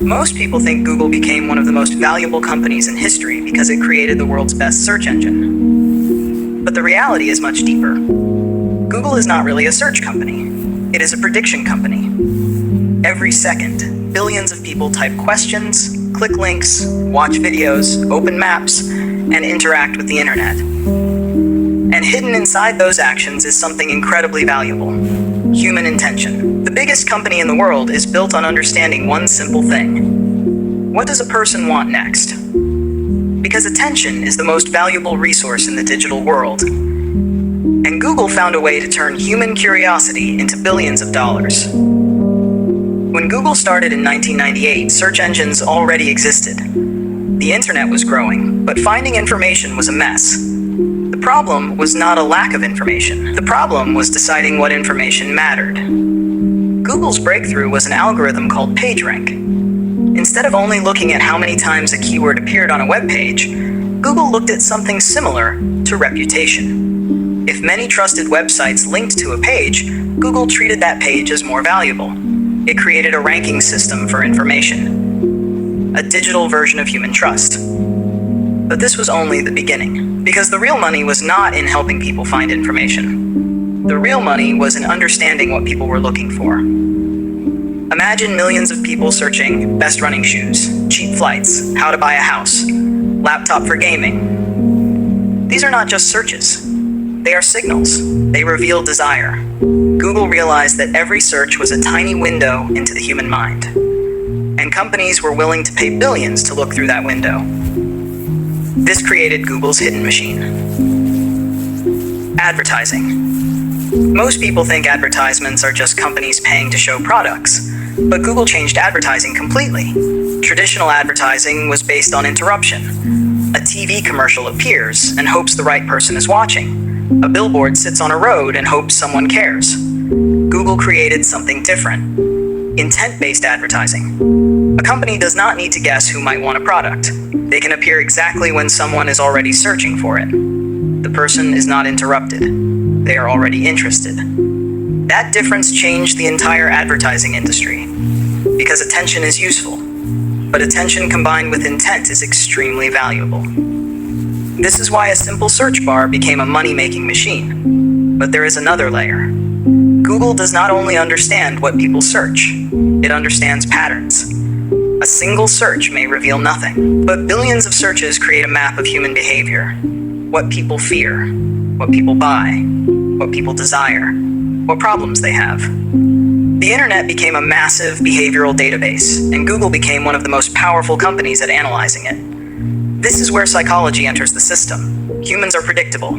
Most people think Google became one of the most valuable companies in history because it created the world's best search engine. But the reality is much deeper. Google is not really a search company. It is a prediction company. Every second, billions of people type questions, click links, watch videos, open maps, and interact with the internet. And hidden inside those actions is something incredibly valuable: human intention. The biggest company in the world is built on understanding one simple thing. What does a person want next? Because attention is the most valuable resource in the digital world. And Google found a way to turn human curiosity into billions of dollars. When Google started in 1998, search engines already existed. The internet was growing, but finding information was a mess. The problem was not a lack of information. The problem was deciding what information mattered. Google's breakthrough was an algorithm called PageRank. Instead of only looking at how many times a keyword appeared on a web page, Google looked at something similar to reputation. If many trusted websites linked to a page, Google treated that page as more valuable. It created a ranking system for information, a digital version of human trust. But this was only the beginning, because the real money was not in helping people find information. The real money was in understanding what people were looking for. Imagine millions of people searching best running shoes, cheap flights, how to buy a house, laptop for gaming. These are not just searches. They are signals. They reveal desire. Google realized that every search was a tiny window into the human mind, and companies were willing to pay billions to look through that window. This created Google's hidden machine. Advertising. Most people think advertisements are just companies paying to show products, but Google changed advertising completely. Traditional advertising was based on interruption. A TV commercial appears and hopes the right person is watching. A billboard sits on a road and hopes someone cares. Google created something different: intent-based advertising. A company does not need to guess who might want a product. They can appear exactly when someone is already searching for it. The person is not interrupted. They are already interested. That difference changed the entire advertising industry, because attention is useful, but attention combined with intent is extremely valuable. This is why a simple search bar became a money-making machine. But there is another layer. Google does not only understand what people search, it understands patterns. A single search may reveal nothing, but billions of searches create a map of human behavior. What people fear, what people buy, what people desire, what problems they have. The internet became a massive behavioral database, and Google became one of the most powerful companies at analyzing it. This is where psychology enters the system. Humans are predictable.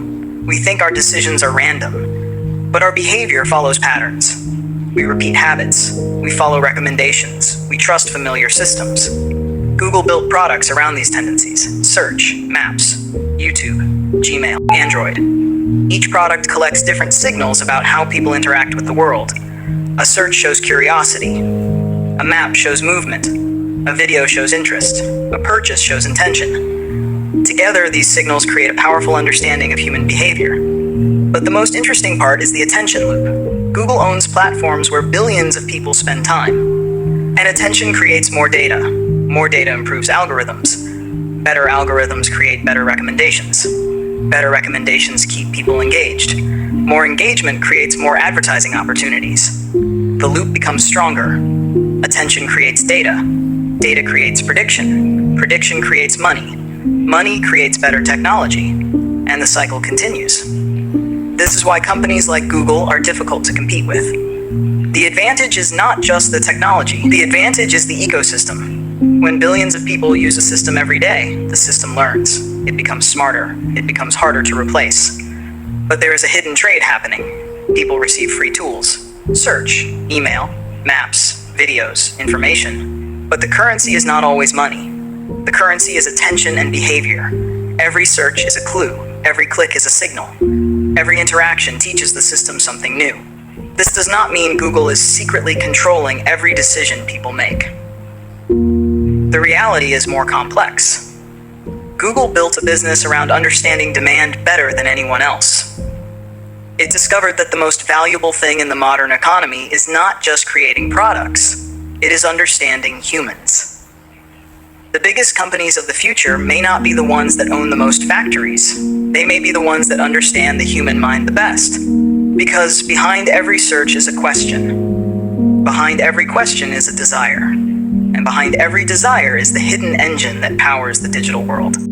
We think our decisions are random, but our behavior follows patterns. We repeat habits. We follow recommendations. We trust familiar systems. Google built products around these tendencies: search, maps, YouTube, Gmail, Android. Each product collects different signals about how people interact with the world. A search shows curiosity. A map shows movement. A video shows interest. A purchase shows intention. Together, these signals create a powerful understanding of human behavior. But the most interesting part is the attention loop. Google owns platforms where billions of people spend time. And attention creates more data. More data improves algorithms. Better algorithms create better recommendations. Better recommendations keep people engaged. More engagement creates more advertising opportunities. The loop becomes stronger. Attention creates data. Data creates prediction. Prediction creates money. Money creates better technology. And the cycle continues. This is why companies like Google are difficult to compete with. The advantage is not just the technology. The advantage is the ecosystem. When billions of people use a system every day, the system learns. It becomes smarter. It becomes harder to replace. But there is a hidden trade happening. People receive free tools: search, email, maps, videos, information. But the currency is not always money. The currency is attention and behavior. Every search is a clue. Every click is a signal. Every interaction teaches the system something new. This does not mean Google is secretly controlling every decision people make. The reality is more complex. Google built a business around understanding demand better than anyone else. It discovered that the most valuable thing in the modern economy is not just creating products, it is understanding humans. biggest companies of the future may not be the ones that own the most factories. They may be the ones that understand the human mind the best. Because behind every search is a question. Behind every question is a desire. And behind every desire is the hidden engine that powers the digital world.